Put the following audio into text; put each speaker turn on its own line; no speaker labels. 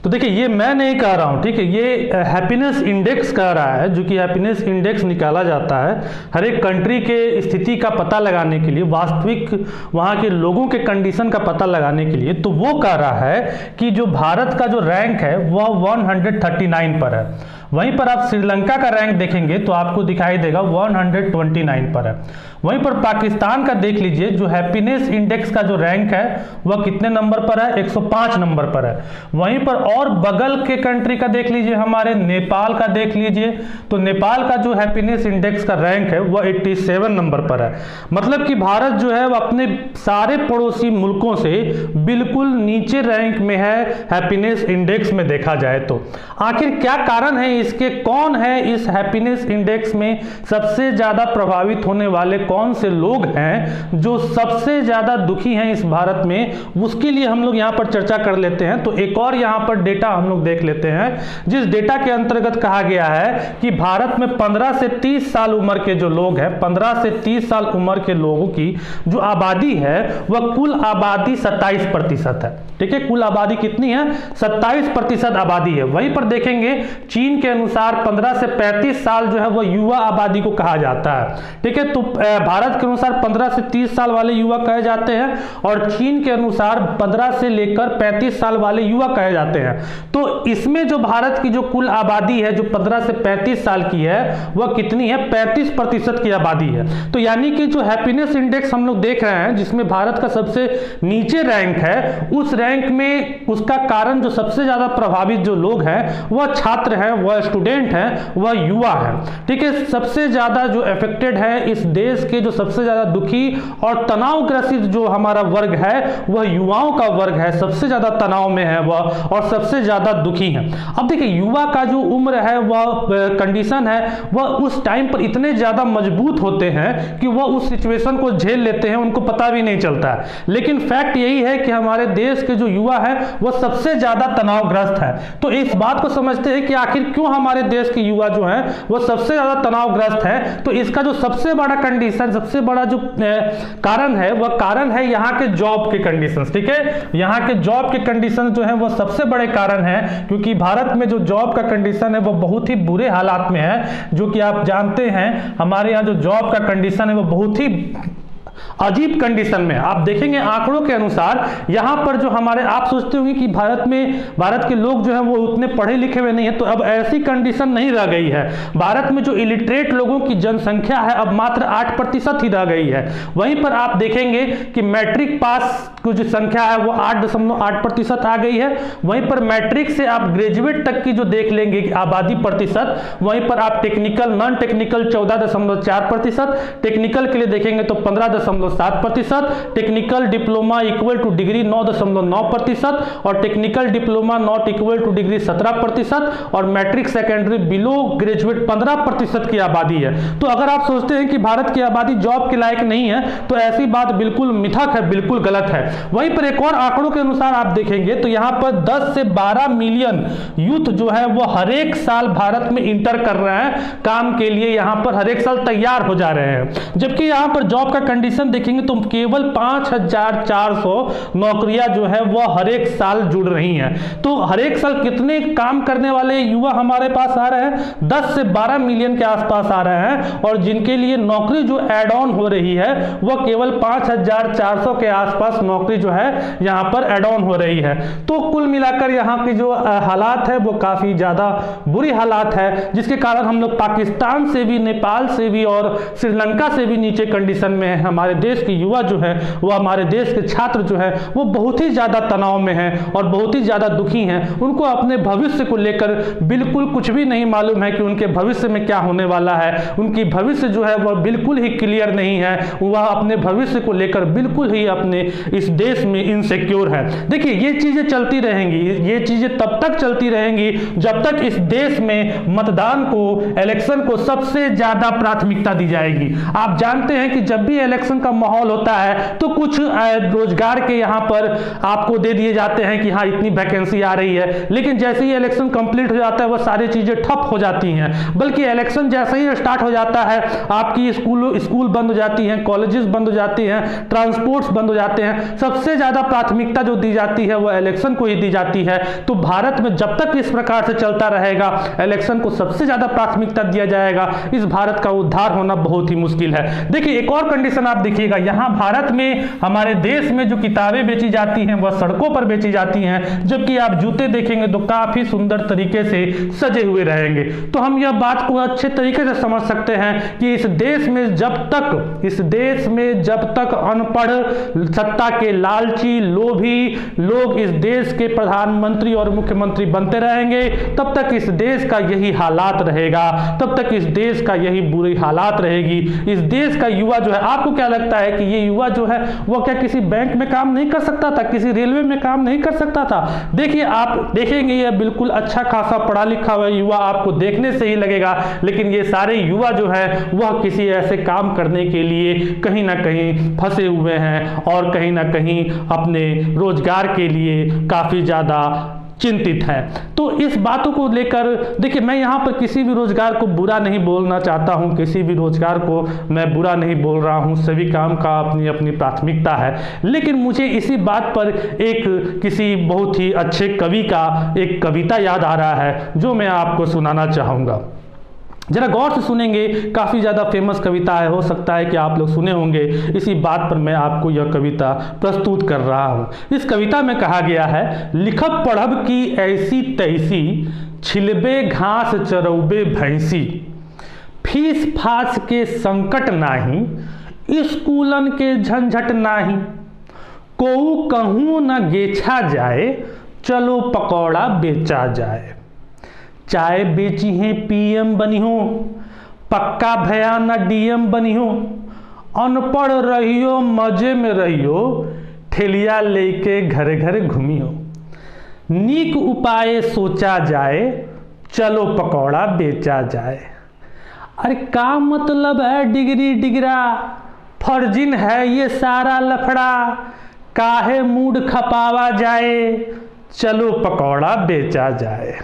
तो देखिए ये मैं नहीं कह रहा हूँ, ठीक है, ये हैप्पीनेस इंडेक्स कह रहा है, जो कि हैप्पीनेस इंडेक्स निकाला जाता है हर एक कंट्री के स्थिति का पता लगाने के लिए, वास्तविक वहाँ के लोगों के कंडीशन का पता लगाने के लिए। तो वो कह रहा है कि जो भारत का जो रैंक है वह 139 पर है। वहीं पर आप श्रीलंका का रैंक देखेंगे तो आपको दिखाई देगा 129 पर है। वहीं पर पाकिस्तान का देख लीजिए, जो हैप्पीनेस इंडेक्स का जो रैंक है वह कितने नंबर पर है, 105 नंबर पर है। वहीं पर और बगल के कंट्री का देख लीजिए, हमारे नेपाल का देख लीजिए, तो नेपाल का जो हैप्पीनेस इंडेक्स का रैंक है वह 87 नंबर पर है। मतलब कि भारत जो है वह अपने सारे पड़ोसी मुल्कों से बिल्कुल नीचे रैंक में है हैप्पीनेस इंडेक्स में देखा जाए तो। आखिर क्या कारण है इसके, कौन है इस हैप्पीनेस इंडेक्स में सबसे ज्यादा प्रभावित होने वाले, कौन से लोग हैं जो सबसे ज्यादा दुखी हैं इस भारत में, उसके लिए हम लोग यहां पर चर्चा कर लेते हैं। तो एक और यहां पर डेटा हम लोग देख लेते हैं, जिस डेटा के अंतर्गत कहा गया है कि भारत में 15 से 30 साल उम्र के जो लोग हैं, 15 से 30 साल उम्र के लोगों की जो आबादी है वह कुल आबादी 27% है। ठीक है, कुल आबादी कितनी है, 27% आबादी है। वहीं पर देखेंगे चीन के अनुसार 15 से 35 साल जो है वह युवा आबादी को कहा जाता है। ठीक है, तो भारत के अनुसार 15 से 30 साल वाले युवा कहे जाते हैं और चीन के अनुसार 15 से लेकर 35 साल वाले युवा कहे जाते हैं। तो इसमें जो भारत की जो कुल आबादी है जो 15 से 35 साल की है वह कितनी है, 35% की आबादी है। तो यानी कि जो हैप्पीनेस इंडेक्स हम लोग देख रहे हैं जिसमें भारत का सबसे नीचे रैंक है, उस रैंक में उसका कारण जो सबसे ज्यादा प्रभावित जो लोग हैं वह छात्र हैं, वह स्टूडेंट हैं, वह युवा हैं। ठीक है, सबसे ज्यादा जो अफेक्टेड है इस देश के, जो सबसे ज्यादा दुखी और तनाव ग्रसित जो हमारा वर्ग है वह युवाओं का वर्ग है, सबसे ज्यादा तनाव में है वह और सबसे ज्यादा दुखी है। अब देखिए युवा का जो उम्र है वह कंडीशन है वह उस टाइम पर इतने ज्यादा मजबूत होते हैं कि वह उस सिचुएशन को झेल लेते हैं, उनको पता भी नहीं चलता है। लेकिन फैक्ट यही है कि हमारे देश के जो युवा है वह सबसे ज्यादा तनावग्रस्त है। तो इस बात को समझते हैं कि आखिर क्यों हमारे देश के युवा जो है वह सबसे ज्यादा तनावग्रस्त है। तो इसका जो सबसे बड़ा कंडीशन, सबसे बड़ा जो कारण है वह कारण है यहाँ के जॉब के कंडीशंस। ठीक है, यहाँ के जॉब के कंडीशन जो है वह सबसे बड़े कारण है, क्योंकि भारत में जो जॉब का कंडीशन है वह बहुत ही बुरे हालात में है। जो कि आप जानते हैं हमारे यहाँ जो जॉब का कंडीशन है वह बहुत ही अजीब कंडीशन में। आप देखेंगे आंकड़ों के अनुसार यहाँ पर जो हमारे, आप सोचते होंगे कि भारत के लोग जो है वो उतने पढ़े लिखे हुए नहीं है, तो अब ऐसी कंडीशन नहीं रह गई है। भारत में जो इलिटरेट लोगों की जनसंख्या है अब मात्र 8% ही रह गई है। वहीं पर आप देखेंगे कि मैट्रिक पास की जो संख्या है वो 8.8% आ गई है। वहीं पर मैट्रिक से आप ग्रेजुएट तक की जो देख लेंगे आबादी प्रतिशत, वहीं पर आप टेक्निकल, नॉन टेक्निकल 14.4%, टेक्निकल के लिए देखेंगे तो 15.7%, technical diploma equal two degree 9.9% और technical diploma not equal two degree 17% और मैट्रिक सेकेंडरी बिलो ग्रेजुएट 15% की आबादी है। तो अगर आप सोचते हैं कि भारत की आबादी जॉब के लायक नहीं है तो ऐसी बात बिल्कुल मिथक है, बिल्कुल गलत है। वहीं पर एक और आंकड़ों के अनुसार आप देखेंगे तो यहां पर 10 से 12 मिलियन यूथ जो है वो हर एक साल भारत में इंटर कर रहे हैं काम के लिए, यहां पर हर एक साल तैयार हो जा रहे हैं। जबकि यहां पर जॉब का कंडीशन देखेंगे तो केवल 5400 नौकरियां जो है वह हर एक साल जुड़ रही हैं। तो हर एक साल कितने काम करने वाले युवा हमारे पास आ रहे हैं, 10 से 12 मिलियन के आसपास आ रहे हैं और जिनके लिए नौकरी जो एड ऑन हो रही है वह केवल 5400 के आसपास नौकरी जो है यहां पर एड ऑन हो रही है। तो कुल मिलाकर यहां की जो हालात है वो काफी ज्यादा बुरी हालात है, जिसके कारण हम लोग पाकिस्तान से भी, नेपाल से भी और श्रीलंका से भी नीचे कंडीशन में है। हमारे देश के युवा जो है वो, हमारे देश के छात्र जो है वो बहुत ही ज्यादा तनाव में हैं और बहुत ही ज्यादा दुखी हैं। उनको अपने भविष्य को लेकर बिल्कुल कुछ भी नहीं मालूम है कि उनके भविष्य में क्या होने वाला है। उनकी भविष्य जो है वह बिल्कुल ही क्लियर नहीं है, वह अपने भविष्य को लेकर बिल्कुल ही अपने इस देश में इनसिक्योर है। देखिए ये चीजें चलती रहेंगी, ये चीजें तब तक चलती रहेंगी जब तक इस देश में मतदान को, इलेक्शन को सबसे ज्यादा प्राथमिकता दी जाएगी। आप जानते हैं कि जब भी इलेक्शन इलेक्शन का माहौल होता है तो कुछ रोजगार के यहाँ पर आपको दे दिए जाते हैं कि हाँ इतनी वैकेंसी आ रही है, लेकिन जैसे ही इलेक्शन कंप्लीट हो जाता है वह सारी चीजें ठप हो जाती हैं। बल्कि इलेक्शन जैसे ही स्टार्ट हो जाता है आपकी स्कूल बंद हो जाती हैं, कॉलेजेस बंद हो जाती हैं, ट्रांसपोर्ट्स बंद हो जाते हैं। सबसे ज्यादा प्राथमिकता जो दी जाती है वह इलेक्शन को ही दी जाती है। तो भारत में जब तक इस प्रकार से चलता रहेगा, इलेक्शन को सबसे ज्यादा प्राथमिकता दिया जाएगा, इस भारत का उद्धार होना बहुत ही मुश्किल है। देखिए एक और कंडीशन आप देखिएगा, यहां भारत में हमारे देश में जो किताबें बेची जाती हैं वह सड़कों पर बेची जाती हैं, जबकि आप जूते देखेंगे तो काफी सुंदर तरीके से सजे हुए रहेंगे। तो हम यह बात को अच्छे तरीके से समझ सकते हैं कि इस देश में जब तक अनपढ़, सत्ता के लालची, लोभी लोग इस देश के प्रधानमंत्री और मुख्यमंत्री बनते रहेंगे, तब तक इस देश का यही हालात रहेगा, तब तक इस देश का यही बुरी हालात रहेगी। इस देश का युवा जो है, आपको क्या लगता है कि ये युवा जो है वह क्या किसी बैंक में काम नहीं कर सकता था, किसी रेलवे में काम नहीं कर सकता था? देखिए आप देखेंगे ये बिल्कुल अच्छा खासा पढ़ा लिखा हुआ युवा आपको देखने से ही लगेगा, लेकिन ये सारे युवा जो है वह किसी ऐसे काम करने के लिए कहीं ना कहीं फंसे हुए हैं और कहीं ना कहीं अपने रोजगार के लिए काफी ज्यादा चिंतित है। तो इस बातों को लेकर देखिए मैं यहाँ पर किसी भी रोजगार को बुरा नहीं बोलना चाहता हूँ, किसी भी रोजगार को मैं बुरा नहीं बोल रहा हूँ, सभी काम का अपनी अपनी प्राथमिकता है। लेकिन मुझे इसी बात पर एक किसी बहुत ही अच्छे कवि का एक कविता याद आ रहा है जो मैं आपको सुनाना चाहूँगा। जरा गौर से सुनेंगे, काफ़ी ज़्यादा फेमस कविता है, हो सकता है कि आप लोग सुने होंगे। इसी बात पर मैं आपको यह कविता प्रस्तुत कर रहा हूँ। इस कविता में कहा गया है, लिखब पढ़ब की ऐसी तैसी, छिलबे घास चरौबे भैंसी, फीस फास के संकट नाही, स्कूलन के झंझट नाही, कोऊ कहूँ न गेछा जाए, चलो पकौड़ा बेचा जाए। चाय बेची है पीएम बनी हो, पक्का भया न डीएम बनी हो, अनपढ़ रहियो मजे में रहियो, ठेलिया लेके घर घर घूमी हो, नीक उपाय सोचा जाए, चलो पकौड़ा बेचा जाए। अरे का मतलब है डिग्री डिगरा, फर्जिन है ये सारा लफड़ा, काहे मूड खपावा जाए, चलो पकौड़ा बेचा जाए।